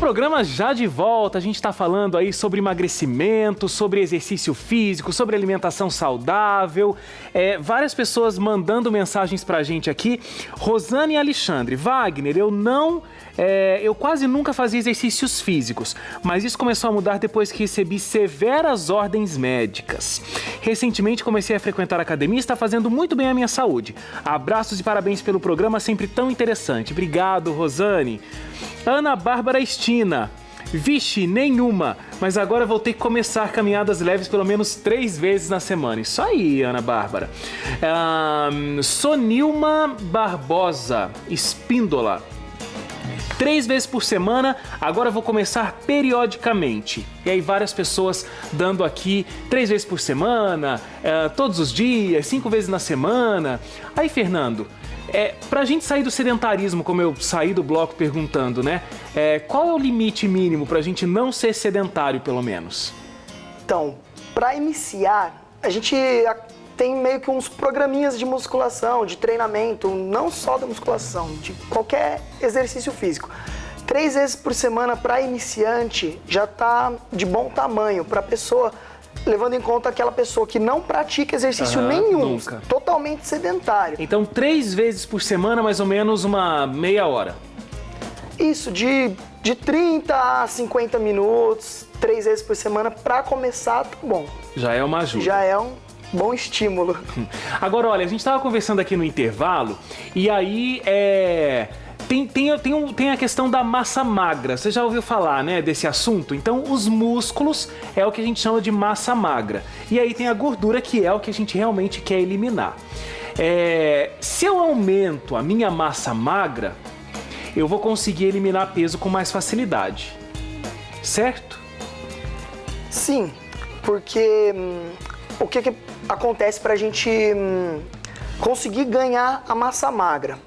programa já de volta, a gente está falando aí sobre emagrecimento, sobre exercício físico, sobre alimentação saudável. Várias pessoas mandando mensagens pra gente aqui. Rosane e Alexandre, Wagner, eu quase nunca fazia exercícios físicos, mas isso começou a mudar depois que recebi severas ordens médicas. Recentemente comecei a frequentar a academia e está fazendo muito bem à minha saúde. Abraços e parabéns pelo programa, sempre tão interessante. Obrigado, Rosane. Ana Bárbara Estina. Vixe, nenhuma, mas agora vou ter que começar caminhadas leves pelo menos 3 vezes na semana. Isso aí, Ana Bárbara. Sonilma Barbosa Espíndola. 3 vezes por semana, agora vou começar periodicamente. E aí várias pessoas dando aqui 3 vezes por semana, todos os dias, 5 vezes na semana. Aí, Fernando, pra gente sair do sedentarismo, como eu saí do bloco perguntando, né? Qual é o limite mínimo pra gente não ser sedentário, pelo menos? Então, pra iniciar, a gente tem meio que uns programinhas de musculação, de treinamento, não só da musculação, de qualquer exercício físico. 3 vezes por semana para iniciante já tá de bom tamanho para pessoa, levando em conta aquela pessoa que não pratica exercício nenhum, nunca. Totalmente sedentário. Então 3 vezes por semana, mais ou menos uma meia hora. Isso, de 30 a 50 minutos, 3 vezes por semana, para começar, tá bom. Já é uma ajuda. Já é um bom estímulo. Agora, olha, a gente estava conversando aqui no intervalo e aí tem a questão da massa magra. Você já ouviu falar, né, desse assunto? Então, os músculos é o que a gente chama de massa magra. E aí tem a gordura, que é o que a gente realmente quer eliminar. Se eu aumento a minha massa magra, eu vou conseguir eliminar peso com mais facilidade. Certo? Sim, porque o que acontece para a gente conseguir ganhar a massa magra?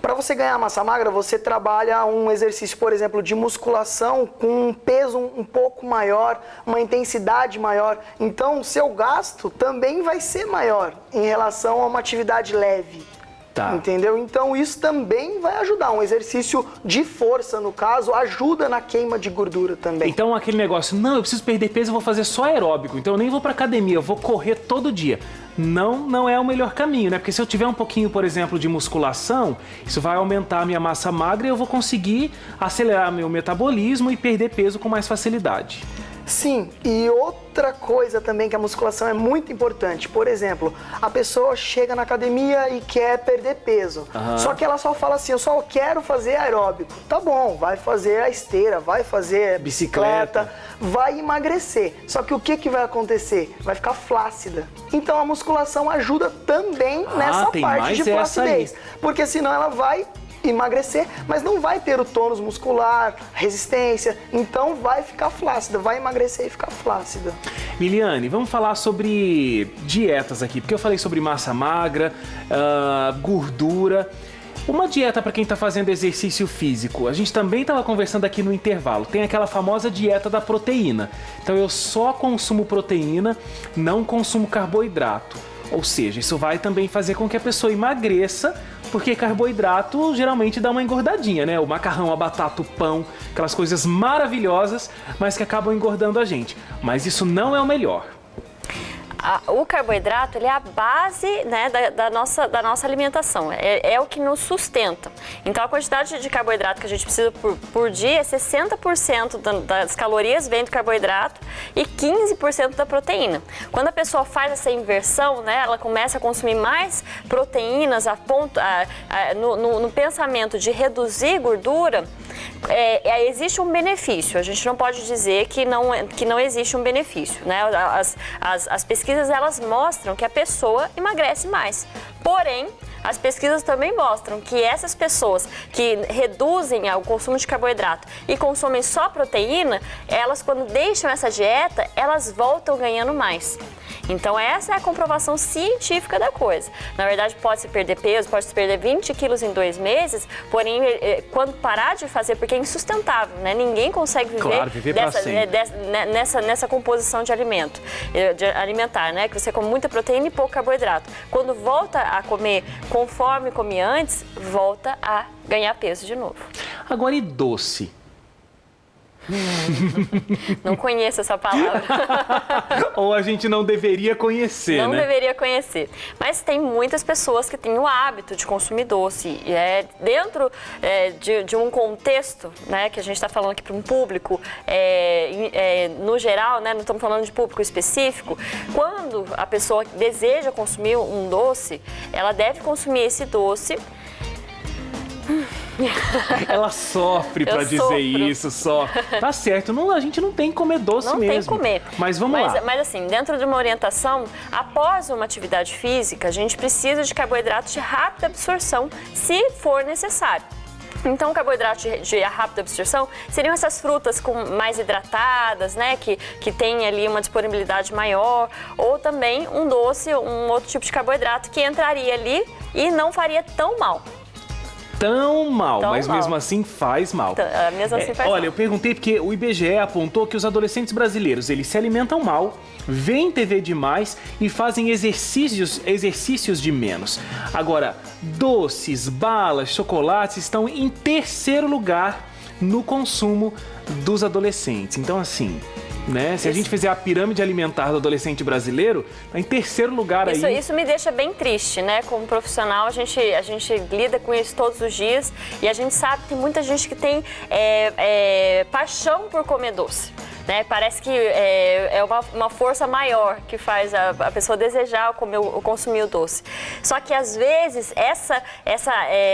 Para você ganhar a massa magra, você trabalha um exercício, por exemplo, de musculação com um peso um pouco maior, uma intensidade maior. Então, o seu gasto também vai ser maior em relação a uma atividade leve. Tá. Entendeu? Então isso também vai ajudar. Um exercício de força, no caso, ajuda na queima de gordura também. Então aquele negócio, não, eu preciso perder peso, eu vou fazer só aeróbico, então eu nem vou pra academia, eu vou correr todo dia. Não é o melhor caminho, né? Porque se eu tiver um pouquinho, por exemplo, de musculação, isso vai aumentar a minha massa magra e eu vou conseguir acelerar meu metabolismo e perder peso com mais facilidade. Sim, e outra coisa também que a musculação é muito importante. Por exemplo, a pessoa chega na academia e quer perder peso. Só que ela só fala assim, eu só quero fazer aeróbico. Tá bom, vai fazer a esteira, vai fazer bicicleta, vai emagrecer. Só que o que vai acontecer? Vai ficar flácida. Então a musculação ajuda também nessa parte de flacidez. Porque senão ela vai emagrecer, mas não vai ter o tônus muscular, resistência, então vai ficar flácida, vai emagrecer e ficar flácida. Liliane, vamos falar sobre dietas aqui, porque eu falei sobre massa magra, gordura. Uma dieta para quem está fazendo exercício físico, a gente também estava conversando aqui no intervalo, tem aquela famosa dieta da proteína. Então eu só consumo proteína, não consumo carboidrato. Ou seja, isso vai também fazer com que a pessoa emagreça, porque carboidrato geralmente dá uma engordadinha, né? O macarrão, a batata, o pão, aquelas coisas maravilhosas, mas que acabam engordando a gente. Mas isso não é o melhor. O carboidrato, ele é a base, né, da nossa alimentação, é o que nos sustenta. Então a quantidade de carboidrato que a gente precisa por dia, 60% das calorias vem do carboidrato e 15% da proteína. Quando a pessoa faz essa inversão, né, ela começa a consumir mais proteínas no pensamento de reduzir gordura, existe um benefício. A gente não pode dizer que não existe um benefício, né? As pesquisas, elas mostram que a pessoa emagrece mais. Porém, as pesquisas também mostram que essas pessoas que reduzem o consumo de carboidrato e consomem só proteína, elas, quando deixam essa dieta, elas voltam ganhando mais. Então essa é a comprovação científica da coisa. Na verdade, pode-se perder peso, pode-se perder 20 quilos em 2 meses, porém, quando parar de fazer, porque é insustentável, né? Ninguém consegue viver nessa composição de alimento, alimentar, né? Que você come muita proteína e pouco carboidrato. Quando volta a comer conforme comia antes, volta a ganhar peso de novo. Agora, e doce? Não conheço essa palavra. Ou a gente não deveria conhecer, Não né? deveria conhecer. Mas tem muitas pessoas que têm o hábito de consumir doce. E dentro de um contexto, né, que a gente está falando aqui para um público, no geral, né, não estamos falando de público específico, quando a pessoa deseja consumir um doce, ela deve consumir esse doce. Ela sofre pra dizer sofro. isso, só. Tá certo, não, a gente não tem que comer doce Não mesmo. tem que comer. Mas vamos lá. Mas assim, dentro de uma orientação, após uma atividade física, a gente precisa de carboidratos de rápida absorção, se for necessário. Então, carboidrato de rápida absorção seriam essas frutas mais hidratadas, né, que tem ali uma disponibilidade maior, ou também um doce, um outro tipo de carboidrato que entraria ali e não faria tão mal. Mas mesmo assim faz mal. Mesmo assim faz mal. Olha, eu perguntei porque o IBGE apontou que os adolescentes brasileiros, eles se alimentam mal, veem TV demais e fazem exercícios de menos. Agora, doces, balas, chocolates estão em terceiro lugar no consumo dos adolescentes. Então, assim, né? Se a gente fizer a pirâmide alimentar do adolescente brasileiro, tá em terceiro lugar aí. Isso me deixa bem triste, né? Como profissional, a gente lida com isso todos os dias e a gente sabe que tem muita gente que tem paixão por comer doce. Né? Parece que é uma força maior que faz a pessoa desejar consumir o doce. Só que às vezes essa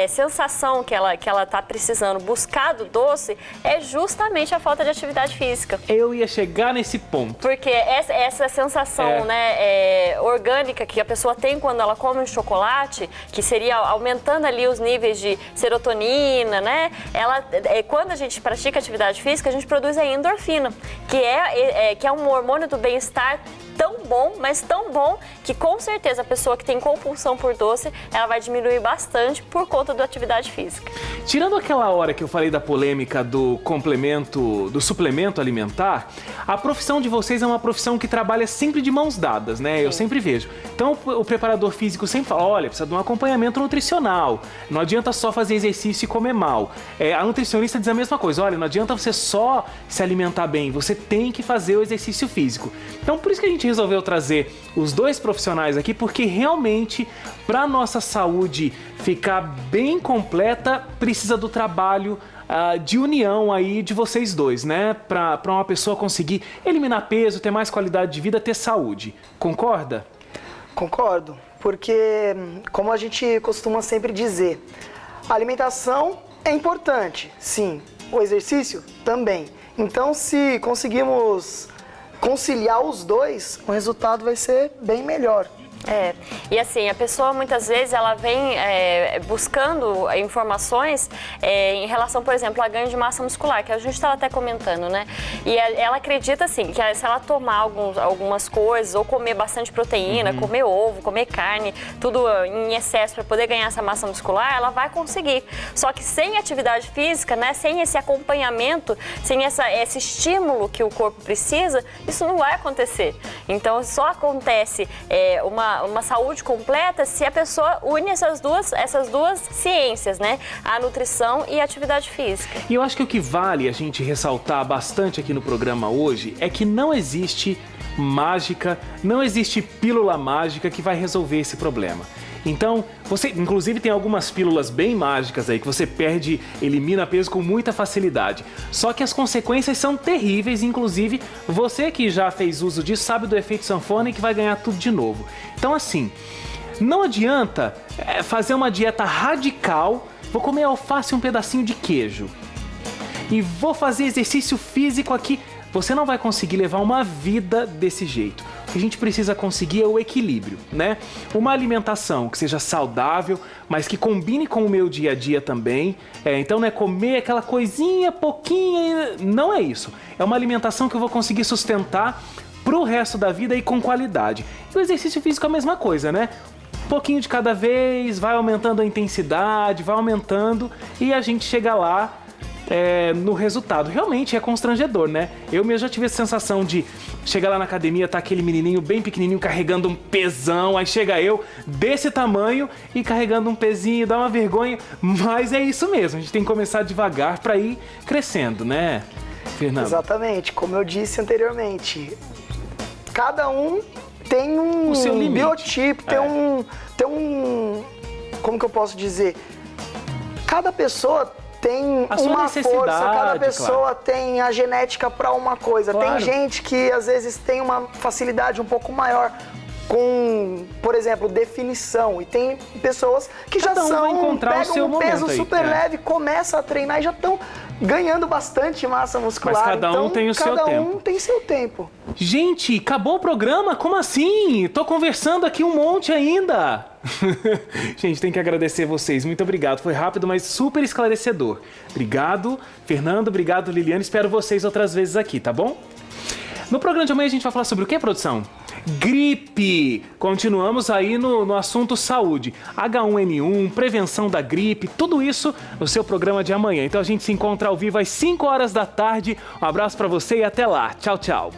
sensação que ela está precisando buscar do doce é justamente a falta de atividade física. Eu ia chegar nesse ponto. Porque essa sensação né, orgânica que a pessoa tem quando ela come um chocolate, que seria aumentando ali os níveis de serotonina, né? Quando a gente pratica atividade física, a gente produz a endorfina, que é um hormônio do bem-estar tão bom, mas tão bom, que com certeza a pessoa que tem compulsão por doce, ela vai diminuir bastante por conta da atividade física. Tirando aquela hora que eu falei da polêmica do suplemento alimentar, a profissão de vocês é uma profissão que trabalha sempre de mãos dadas, né? Eu sempre vejo. Então o preparador físico sempre fala, olha, precisa de um acompanhamento nutricional, não adianta só fazer exercício e comer mal. A nutricionista diz a mesma coisa, olha, não adianta você só se alimentar bem, você tem que fazer o exercício físico. Então por isso que a gente resolveu trazer os dois profissionais aqui, porque realmente, para nossa saúde ficar bem completa, precisa do trabalho de união aí de vocês dois, né? Para uma pessoa conseguir eliminar peso, ter mais qualidade de vida, ter saúde. Concorda? Concordo, porque como a gente costuma sempre dizer, a alimentação é importante, sim, o exercício também. Então, se conseguimos conciliar os dois, o resultado vai ser bem melhor. E assim, a pessoa muitas vezes ela vem buscando informações em relação, por exemplo, a ganho de massa muscular, que a gente estava até comentando, né? E ela acredita assim, que se ela tomar algumas coisas, ou comer bastante proteína, comer ovo, comer carne, tudo em excesso para poder ganhar essa massa muscular, ela vai conseguir. Só que sem atividade física, né, sem esse acompanhamento, sem esse estímulo que o corpo precisa, isso não vai acontecer. Então só acontece uma saúde completa se a pessoa une essas duas ciências, né? A nutrição e a atividade física. E eu acho que o que vale a gente ressaltar bastante aqui no programa hoje é que não existe mágica, não existe pílula mágica que vai resolver esse problema. Então, você, inclusive, tem algumas pílulas bem mágicas aí que você elimina peso com muita facilidade. Só que as consequências são terríveis, inclusive você que já fez uso disso sabe do efeito sanfona e que vai ganhar tudo de novo. Então, assim, não adianta fazer uma dieta radical, vou comer alface e um pedacinho de queijo e vou fazer exercício físico aqui. Você não vai conseguir levar uma vida desse jeito. O que a gente precisa conseguir é o equilíbrio, né? Uma alimentação que seja saudável, mas que combine com o meu dia a dia também. Então não é comer aquela coisinha, pouquinha, não é isso. É uma alimentação que eu vou conseguir sustentar pro resto da vida e com qualidade. E o exercício físico é a mesma coisa, né? Um pouquinho de cada vez, vai aumentando a intensidade, vai aumentando e a gente chega lá no resultado. Realmente é constrangedor, né? Eu mesmo já tive essa sensação de chegar lá na academia, tá aquele menininho bem pequenininho carregando um pesão, aí chega eu desse tamanho e carregando um pezinho, dá uma vergonha, mas é isso mesmo, a gente tem que começar devagar para ir crescendo, né? Fernando? Exatamente, como eu disse anteriormente, cada um tem um O seu limite. biotipo, tem um, como que eu posso dizer? Cada pessoa tem A sua uma necessidade, força, cada pessoa claro. tem a genética para uma coisa. Claro. Tem gente que às vezes tem uma facilidade um pouco maior com, por exemplo, definição. E tem pessoas que Cada já um vai são, encontrar o pegam seu um peso momento aí, super é. leve, começam a treinar e já estão ganhando bastante massa muscular. Mas cada um Então, tem o seu cada tempo. um tem seu tempo. Gente, acabou o programa? Como assim? Tô conversando aqui um monte ainda. Gente, tem que agradecer vocês. Muito obrigado. Foi rápido, mas super esclarecedor. Obrigado, Fernando. Obrigado, Liliana. Espero vocês outras vezes aqui, tá bom? No programa de amanhã a gente vai falar sobre o que, produção? Gripe! Continuamos aí no assunto saúde. H1N1, prevenção da gripe, tudo isso no seu programa de amanhã. Então a gente se encontra ao vivo às 5 horas da tarde. Um abraço pra você e até lá. Tchau, tchau.